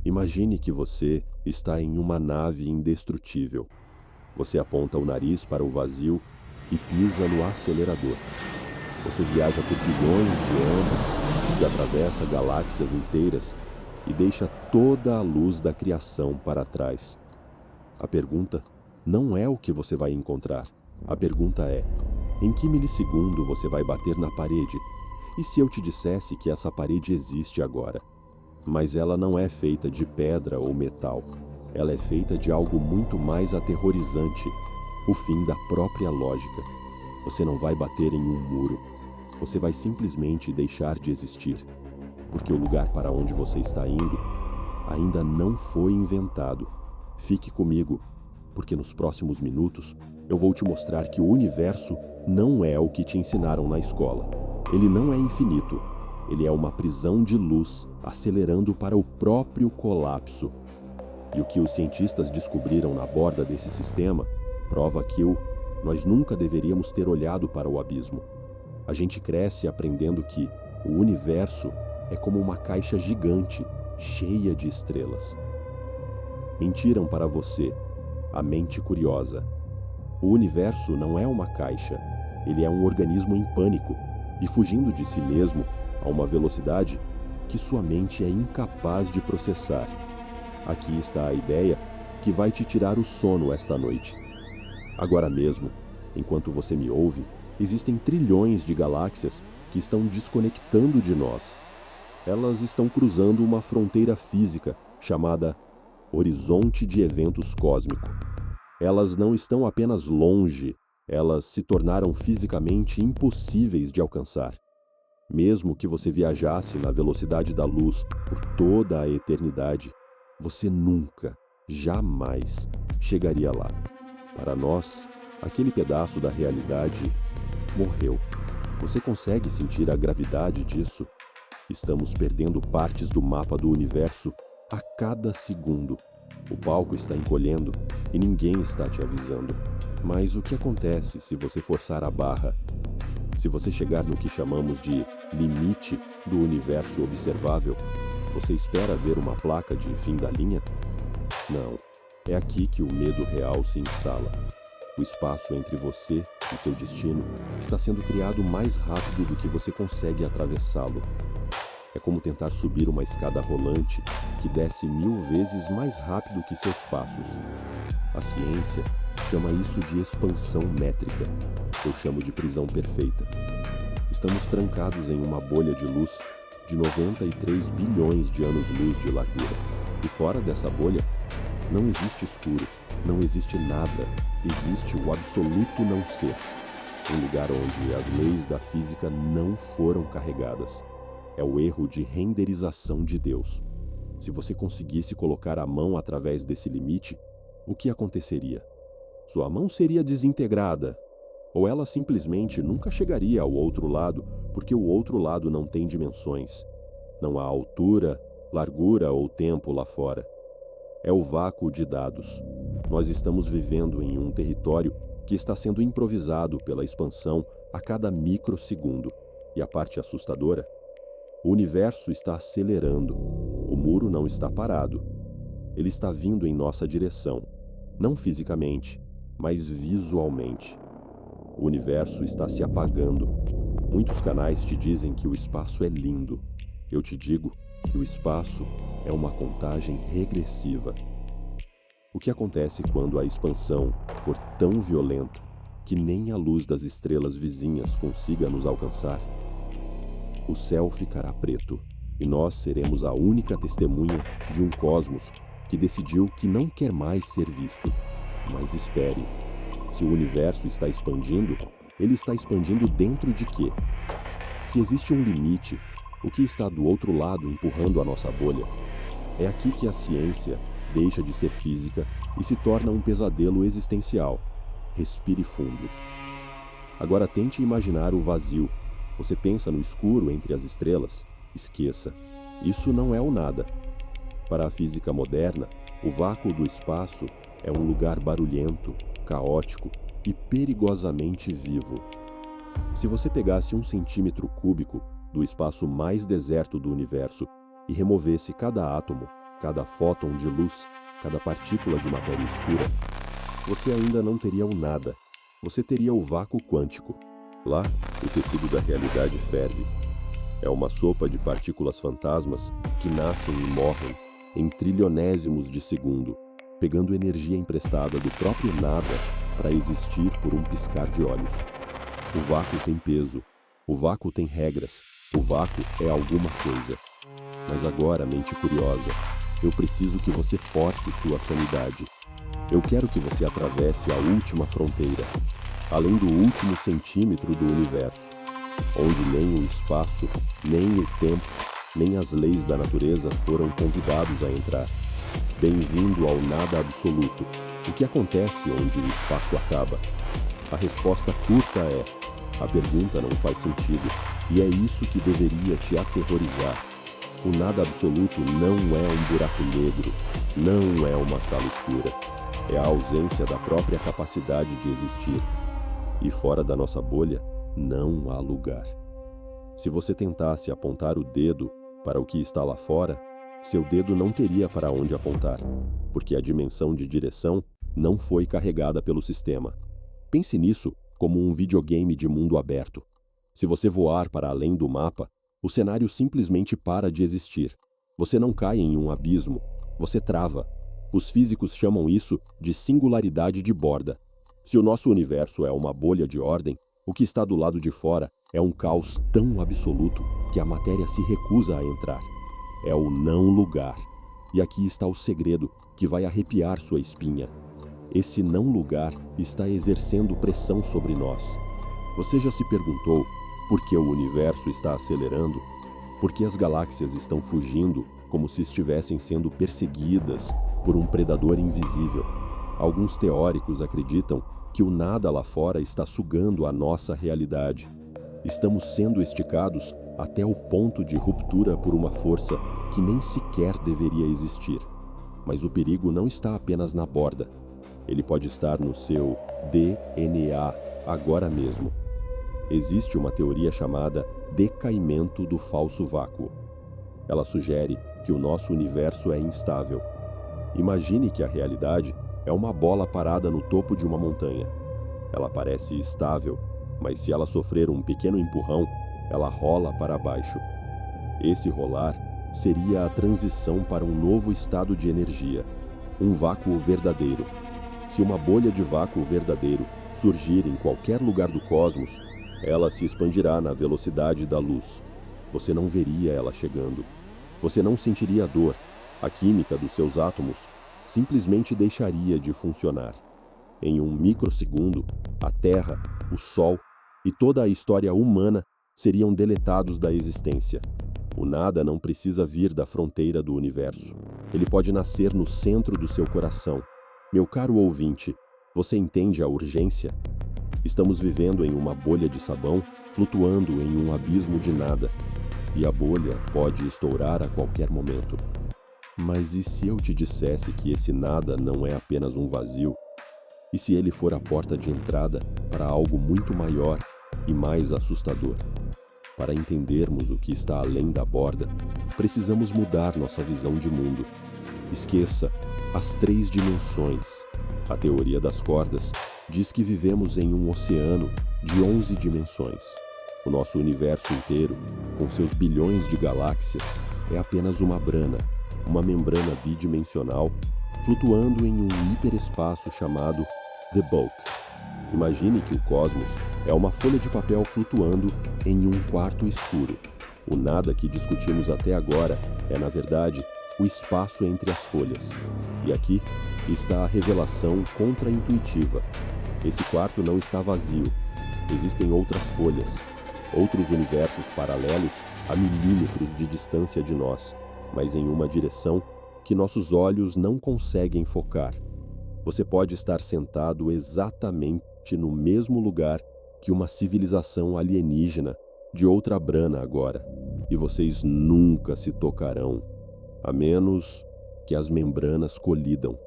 Imagine que você está em uma nave indestrutível. Você aponta o nariz para o vazio e pisa no acelerador. Você viaja por bilhões de anos e atravessa galáxias inteiras e deixa toda a luz da criação para trás. A pergunta não é o que você vai encontrar. A pergunta é: em que milissegundo você vai bater na parede? E se eu te dissesse que essa parede existe agora? Mas ela não é feita de pedra ou metal. Ela é feita de algo muito mais aterrorizante: o fim da própria lógica. Você não vai bater em um muro. Você vai simplesmente deixar de existir. Porque o lugar para onde você está indo ainda não foi inventado. Fique comigo, porque nos próximos minutos eu vou te mostrar que o universo não é o que te ensinaram na escola. Ele não é infinito. Ele é uma prisão de luz acelerando para o próprio colapso. E o que os cientistas descobriram na borda desse sistema prova que nós nunca deveríamos ter olhado para o abismo. A gente cresce aprendendo que o universo é como uma caixa gigante, cheia de estrelas. Mentiram para você, a mente curiosa. O universo não é uma caixa. Ele é um organismo em pânico e fugindo de si mesmo a uma velocidade que sua mente é incapaz de processar. Aqui está a ideia que vai te tirar o sono esta noite. Agora mesmo, enquanto você me ouve, existem trilhões de galáxias que estão desconectando de nós. Elas estão cruzando uma fronteira física chamada horizonte de eventos cósmico. Elas não estão apenas longe, elas se tornaram fisicamente impossíveis de alcançar. Mesmo que você viajasse na velocidade da luz por toda a eternidade, você nunca, jamais chegaria lá. Para nós, aquele pedaço da realidade morreu. Você consegue sentir a gravidade disso? Estamos perdendo partes do mapa do universo a cada segundo. O palco está encolhendo e ninguém está te avisando. Mas o que acontece se você forçar a barra? Se você chegar no que chamamos de limite do universo observável, você espera ver uma placa de fim da linha? Não. É aqui que o medo real se instala. O espaço entre você e seu destino está sendo criado mais rápido do que você consegue atravessá-lo. É como tentar subir uma escada rolante que desce 1000 vezes mais rápido que seus passos. A ciência chama isso de expansão métrica. Eu chamo de prisão perfeita. Estamos trancados em uma bolha de luz de 93 bilhões de anos-luz de largura. E fora dessa bolha, não existe escuro, não existe nada, existe o absoluto não ser. Um lugar onde as leis da física não foram carregadas. É o erro de renderização de Deus. Se você conseguisse colocar a mão através desse limite, o que aconteceria? Sua mão seria desintegrada, ou ela simplesmente nunca chegaria ao outro lado, porque o outro lado não tem dimensões. Não há altura, largura ou tempo lá fora. É o vácuo de dados. Nós estamos vivendo em um território que está sendo improvisado pela expansão a cada microsegundo. E a parte assustadora? O universo está acelerando. O muro não está parado. Ele está vindo em nossa direção. Não fisicamente, mas visualmente. O universo está se apagando. Muitos canais te dizem que o espaço é lindo. Eu te digo que o espaço é uma contagem regressiva. O que acontece quando a expansão for tão violenta que nem a luz das estrelas vizinhas consiga nos alcançar? O céu ficará preto e nós seremos a única testemunha de um cosmos que decidiu que não quer mais ser visto. Mas espere, se o universo está expandindo, ele está expandindo dentro de quê? Se existe um limite, o que está do outro lado empurrando a nossa bolha? É aqui que a ciência deixa de ser física e se torna um pesadelo existencial. Respire fundo. Agora tente imaginar o vazio. Você pensa no escuro entre as estrelas? Esqueça. Isso não é o nada. Para a física moderna, o vácuo do espaço é um lugar barulhento, caótico e perigosamente vivo. Se você pegasse 1 centímetro cúbico do espaço mais deserto do universo e removesse cada átomo, cada fóton de luz, cada partícula de matéria escura, você ainda não teria o nada. Você teria o vácuo quântico. Lá, o tecido da realidade ferve. É uma sopa de partículas fantasmas que nascem e morrem em trilionésimos de segundo, pegando energia emprestada do próprio nada para existir por um piscar de olhos. O vácuo tem peso, o vácuo tem regras, o vácuo é alguma coisa. Mas agora, mente curiosa, eu preciso que você force sua sanidade. Eu quero que você atravesse a última fronteira, além do último centímetro do universo, onde nem o espaço, nem o tempo, nem as leis da natureza foram convidados a entrar. Bem-vindo ao nada absoluto. O que acontece onde o espaço acaba? A resposta curta é: a pergunta não faz sentido, e é isso que deveria te aterrorizar. O nada absoluto não é um buraco negro, não é uma sala escura. É a ausência da própria capacidade de existir. E fora da nossa bolha, não há lugar. Se você tentasse apontar o dedo para o que está lá fora, seu dedo não teria para onde apontar, porque a dimensão de direção não foi carregada pelo sistema. Pense nisso como um videogame de mundo aberto. Se você voar para além do mapa, o cenário simplesmente para de existir. Você não cai em um abismo, você trava. Os físicos chamam isso de singularidade de Borda. Se o nosso universo é uma bolha de ordem, o que está do lado de fora é um caos tão absoluto que a matéria se recusa a entrar. É o não lugar. E aqui está o segredo que vai arrepiar sua espinha. Esse não lugar está exercendo pressão sobre nós. Você já se perguntou por que o universo está acelerando? Por que as galáxias estão fugindo como se estivessem sendo perseguidas por um predador invisível? Alguns teóricos acreditam que o nada lá fora está sugando a nossa realidade. Estamos sendo esticados até o ponto de ruptura por uma força que nem sequer deveria existir. Mas o perigo não está apenas na borda. Ele pode estar no seu DNA agora mesmo. Existe uma teoria chamada decaimento do falso vácuo. Ela sugere que o nosso universo é instável. Imagine que a realidade é uma bola parada no topo de uma montanha. Ela parece estável, mas se ela sofrer um pequeno empurrão, ela rola para baixo. Esse rolar seria a transição para um novo estado de energia, um vácuo verdadeiro. Se uma bolha de vácuo verdadeiro surgir em qualquer lugar do cosmos, ela se expandirá na velocidade da luz. Você não veria ela chegando. Você não sentiria dor. A química dos seus átomos simplesmente deixaria de funcionar. Em um microsegundo, a Terra, o Sol e toda a história humana seriam deletados da existência. O nada não precisa vir da fronteira do universo. Ele pode nascer no centro do seu coração. Meu caro ouvinte, você entende a urgência? Estamos vivendo em uma bolha de sabão, flutuando em um abismo de nada. E a bolha pode estourar a qualquer momento. Mas e se eu te dissesse que esse nada não é apenas um vazio? E se ele for a porta de entrada para algo muito maior e mais assustador? Para entendermos o que está além da borda, precisamos mudar nossa visão de mundo. Esqueça as 3 dimensões. A teoria das cordas diz que vivemos em um oceano de 11 dimensões. O nosso universo inteiro, com seus bilhões de galáxias, é apenas uma brana, uma membrana bidimensional, flutuando em um hiperespaço chamado The Bulk. Imagine que o cosmos é uma folha de papel flutuando em um quarto escuro. O nada que discutimos até agora é, na verdade, o espaço entre as folhas. E aqui está a revelação contraintuitiva. Esse quarto não está vazio. Existem outras folhas, outros universos paralelos a milímetros de distância de nós, mas em uma direção que nossos olhos não conseguem focar. Você pode estar sentado exatamente no mesmo lugar que uma civilização alienígena de outra brana agora, e vocês nunca se tocarão, a menos que as membranas colidam.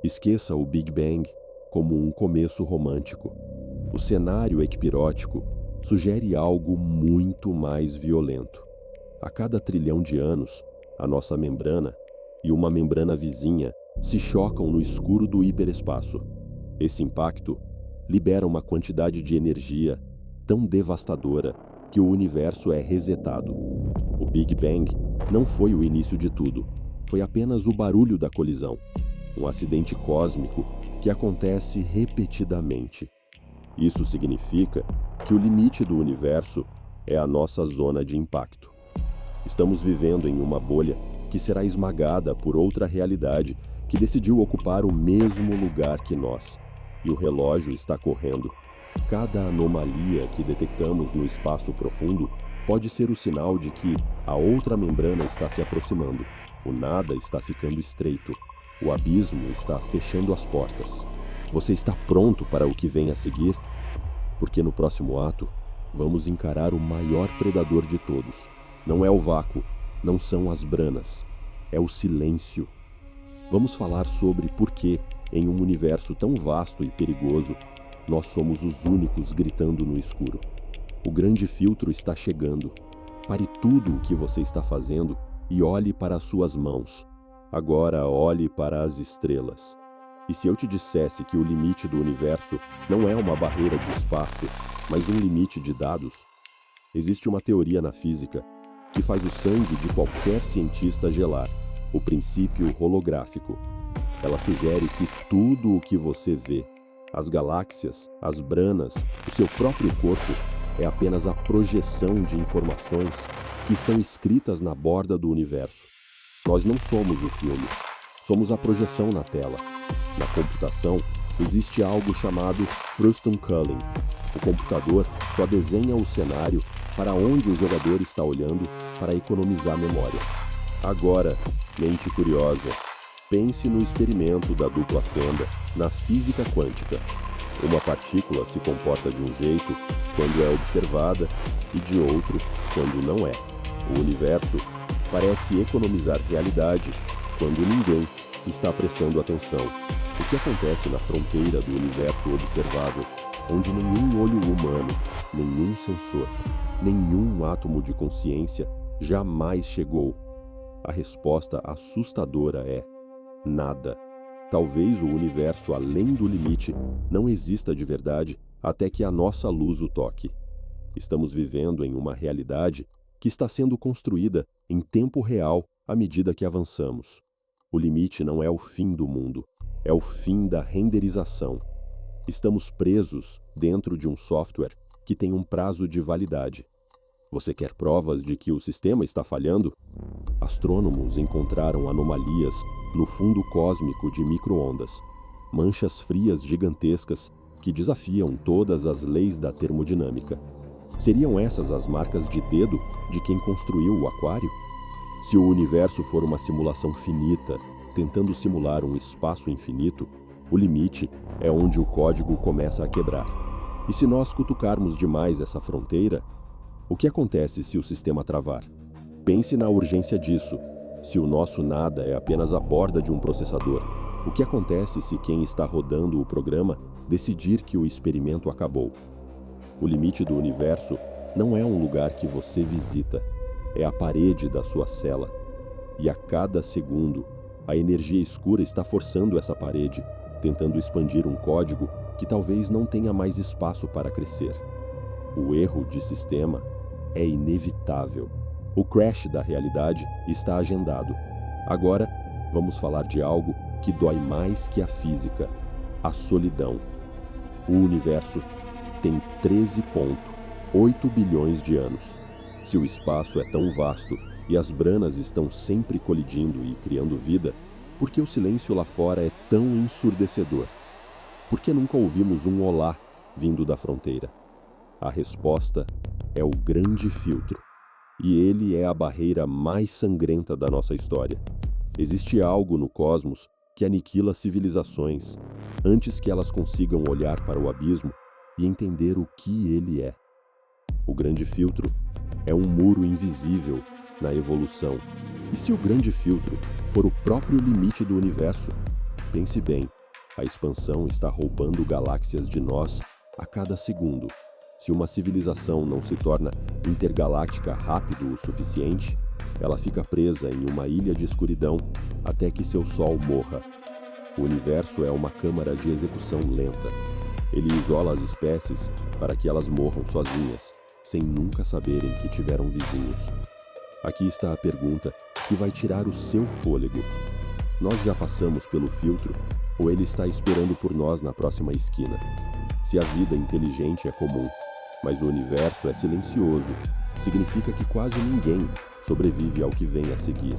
Esqueça o Big Bang como um começo romântico. O cenário equipirótico sugere algo muito mais violento. A cada trilhão de anos, a nossa membrana e uma membrana vizinha se chocam no escuro do hiperespaço. Esse impacto libera uma quantidade de energia tão devastadora que o universo é resetado. O Big Bang não foi o início de tudo, foi apenas o barulho da colisão, um acidente cósmico que acontece repetidamente. Isso significa que o limite do universo é a nossa zona de impacto. Estamos vivendo em uma bolha que será esmagada por outra realidade que decidiu ocupar o mesmo lugar que nós. E o relógio está correndo. Cada anomalia que detectamos no espaço profundo pode ser o sinal de que a outra membrana está se aproximando. O nada está ficando estreito. O abismo está fechando as portas. Você está pronto para o que vem a seguir? Porque no próximo ato, vamos encarar o maior predador de todos. Não é o vácuo, não são as branas, é o silêncio. Vamos falar sobre por que, em um universo tão vasto e perigoso, nós somos os únicos gritando no escuro. O grande filtro está chegando. Pare tudo o que você está fazendo e olhe para as suas mãos. Agora olhe para as estrelas. E se eu te dissesse que o limite do universo não é uma barreira de espaço, mas um limite de dados? Existe uma teoria na física que faz o sangue de qualquer cientista gelar, o princípio holográfico. Ela sugere que tudo o que você vê, as galáxias, as branas, o seu próprio corpo, é apenas a projeção de informações que estão escritas na borda do universo. Nós não somos o filme, somos a projeção na tela. Na computação, existe algo chamado Frustum Culling. O computador só desenha o cenário para onde o jogador está olhando para economizar memória. Agora, mente curiosa, pense no experimento da dupla fenda na física quântica. Uma partícula se comporta de um jeito quando é observada e de outro quando não é. O universo parece economizar realidade quando ninguém está prestando atenção. O que acontece na fronteira do universo observável, onde nenhum olho humano, nenhum sensor, nenhum átomo de consciência jamais chegou? A resposta assustadora é nada. Talvez o universo além do limite não exista de verdade até que a nossa luz o toque. Estamos vivendo em uma realidade que está sendo construída em tempo real à medida que avançamos. O limite não é o fim do mundo, é o fim da renderização. Estamos presos dentro de um software que tem um prazo de validade. Você quer provas de que o sistema está falhando? Astrônomos encontraram anomalias no fundo cósmico de micro-ondas, manchas frias gigantescas que desafiam todas as leis da termodinâmica. Seriam essas as marcas de dedo de quem construiu o aquário? Se o universo for uma simulação finita, tentando simular um espaço infinito, o limite é onde o código começa a quebrar. E se nós cutucarmos demais essa fronteira, o que acontece se o sistema travar? Pense na urgência disso. Se o nosso nada é apenas a borda de um processador, o que acontece se quem está rodando o programa decidir que o experimento acabou? O limite do universo não é um lugar que você visita, é a parede da sua cela. E a cada segundo, a energia escura está forçando essa parede, tentando expandir um código que talvez não tenha mais espaço para crescer. O erro de sistema é inevitável. O crash da realidade está agendado. Agora, vamos falar de algo que dói mais que a física: a solidão. O universo tem 13,8 bilhões de anos. Se o espaço é tão vasto e as branas estão sempre colidindo e criando vida, por que o silêncio lá fora é tão ensurdecedor? Por que nunca ouvimos um olá vindo da fronteira? A resposta é o grande filtro. E ele é a barreira mais sangrenta da nossa história. Existe algo no cosmos que aniquila civilizações antes que elas consigam olhar para o abismo e entender o que ele é. O grande filtro é um muro invisível na evolução. E se o grande filtro for o próprio limite do universo? Pense bem, a expansão está roubando galáxias de nós a cada segundo. Se uma civilização não se torna intergaláctica rápido o suficiente, Ela fica presa em uma ilha de escuridão até que seu sol morra. O universo é uma câmara de execução lenta. Ele isola as espécies para que elas morram sozinhas, sem nunca saberem que tiveram vizinhos. Aqui está a pergunta que vai tirar o seu fôlego. Nós já passamos pelo filtro ou ele está esperando por nós na próxima esquina? Se a vida inteligente é comum, mas o universo é silencioso, significa que quase ninguém sobrevive ao que vem a seguir.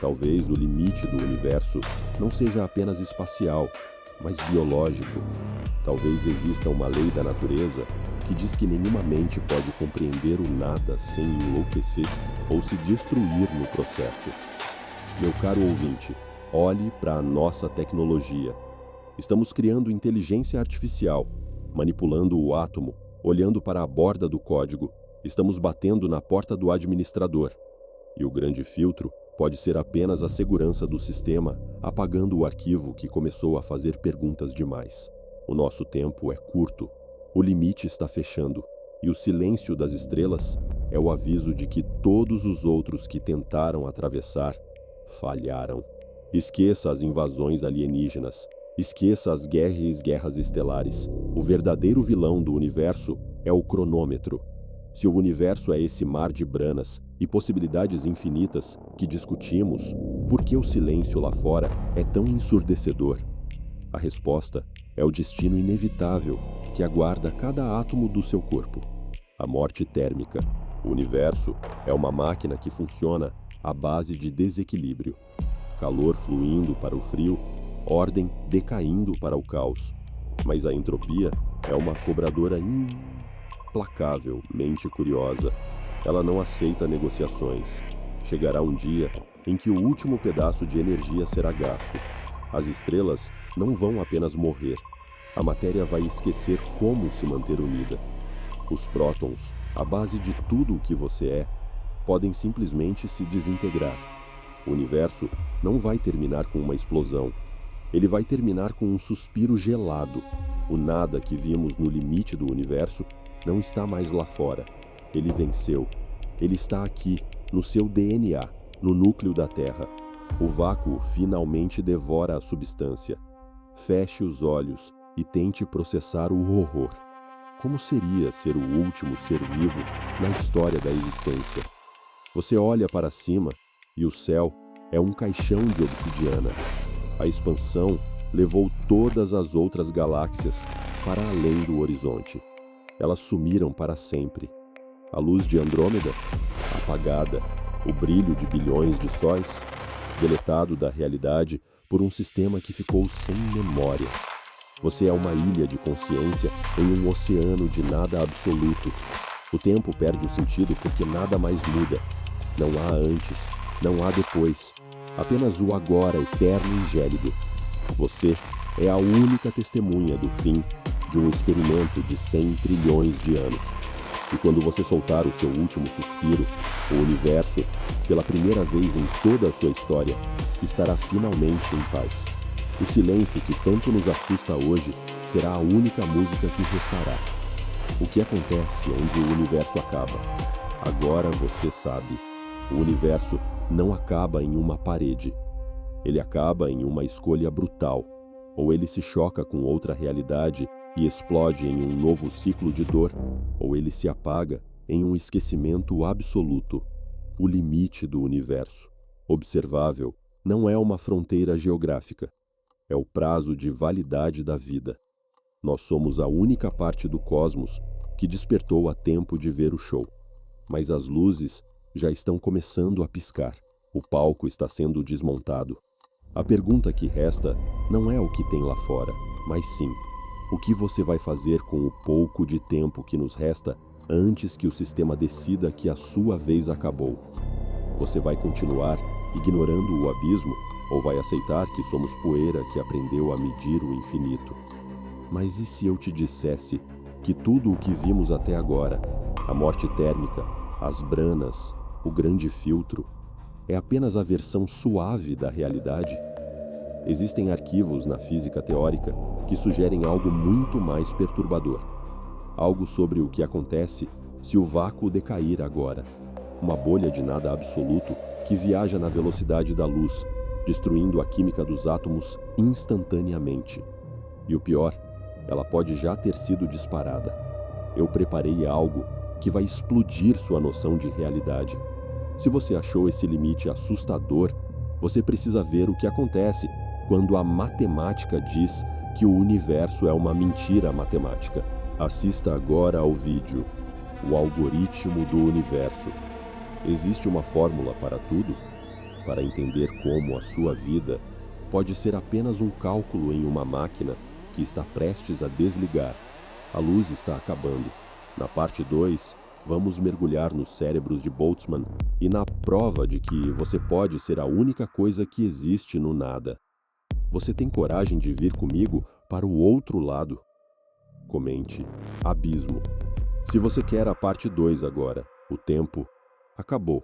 Talvez o limite do universo não seja apenas espacial, mas biológico. Talvez exista uma lei da natureza que diz que nenhuma mente pode compreender o nada sem enlouquecer ou se destruir no processo. Meu caro ouvinte, olhe para a nossa tecnologia. Estamos criando inteligência artificial, manipulando o átomo, olhando para a borda do código. Estamos batendo na porta do administrador. E o grande filtro pode ser apenas a segurança do sistema, apagando o arquivo que começou a fazer perguntas demais. O nosso tempo é curto, o limite está fechando, e o silêncio das estrelas é o aviso de que todos os outros que tentaram atravessar falharam. Esqueça as invasões alienígenas, esqueça as guerras estelares. O verdadeiro vilão do universo é o cronômetro. Se o universo é esse mar de branas e possibilidades infinitas que discutimos, por que o silêncio lá fora é tão ensurdecedor? A resposta é o destino inevitável que aguarda cada átomo do seu corpo. A morte térmica. O universo é uma máquina que funciona à base de desequilíbrio. Calor fluindo para o frio, ordem decaindo para o caos. Mas a entropia é uma cobradora implacável, mente curiosa. Ela não aceita negociações. Chegará um dia em que o último pedaço de energia será gasto. As estrelas não vão apenas morrer. A matéria vai esquecer como se manter unida. Os prótons, a base de tudo o que você é, podem simplesmente se desintegrar. O universo não vai terminar com uma explosão. Ele vai terminar com um suspiro gelado. O nada que vimos no limite do universo não está mais lá fora. Ele venceu. Ele está aqui, no seu DNA, no núcleo da Terra. O vácuo finalmente devora a substância. Feche os olhos e tente processar o horror. Como seria ser o último ser vivo na história da existência? Você olha para cima e o céu é um caixão de obsidiana. A expansão levou todas as outras galáxias para além do horizonte. Elas sumiram para sempre. A luz de Andrômeda, apagada. O brilho de bilhões de sóis, deletado da realidade por um sistema que ficou sem memória. Você é uma ilha de consciência em um oceano de nada absoluto. O tempo perde o sentido porque nada mais muda. Não há antes, não há depois. Apenas o agora eterno e gélido. Você é a única testemunha do fim de um experimento de 100 trilhões de anos. E quando você soltar o seu último suspiro, o universo, pela primeira vez em toda a sua história, estará finalmente em paz. O silêncio que tanto nos assusta hoje será a única música que restará. O que acontece onde o universo acaba? Agora você sabe. O universo não acaba em uma parede. Ele acaba em uma escolha brutal. Ou ele se choca com outra realidade e explode em um novo ciclo de dor, ou ele se apaga em um esquecimento absoluto. O limite do universo, observável, não é uma fronteira geográfica. É o prazo de validade da vida. Nós somos a única parte do cosmos que despertou a tempo de ver o show. Mas as luzes já estão começando a piscar. O palco está sendo desmontado. A pergunta que resta não é o que tem lá fora, mas sim, o que você vai fazer com o pouco de tempo que nos resta antes que o sistema decida que a sua vez acabou? Você vai continuar ignorando o abismo ou vai aceitar que somos poeira que aprendeu a medir o infinito? Mas e se eu te dissesse que tudo o que vimos até agora, a morte térmica, as branas, o grande filtro, é apenas a versão suave da realidade? Existem arquivos na física teórica que sugerem algo muito mais perturbador. Algo sobre o que acontece se o vácuo decair agora. uma bolha de nada absoluto que viaja na velocidade da luz, destruindo a química dos átomos instantaneamente. E o pior, ela pode já ter sido disparada. Eu preparei algo que vai explodir sua noção de realidade. Se você achou esse limite assustador, você precisa ver o que acontece quando a matemática diz que o universo é uma mentira matemática. Assista agora ao vídeo O Algoritmo do Universo. Existe uma fórmula para tudo? Para entender como a sua vida pode ser apenas um cálculo em uma máquina que está prestes a desligar. A luz está acabando. Na parte 2, vamos mergulhar nos cérebros de Boltzmann e na prova de que você pode ser a única coisa que existe no nada. Você tem coragem de vir comigo para o outro lado? Comente Abismo. Se você quer a parte 2 agora, o tempo acabou.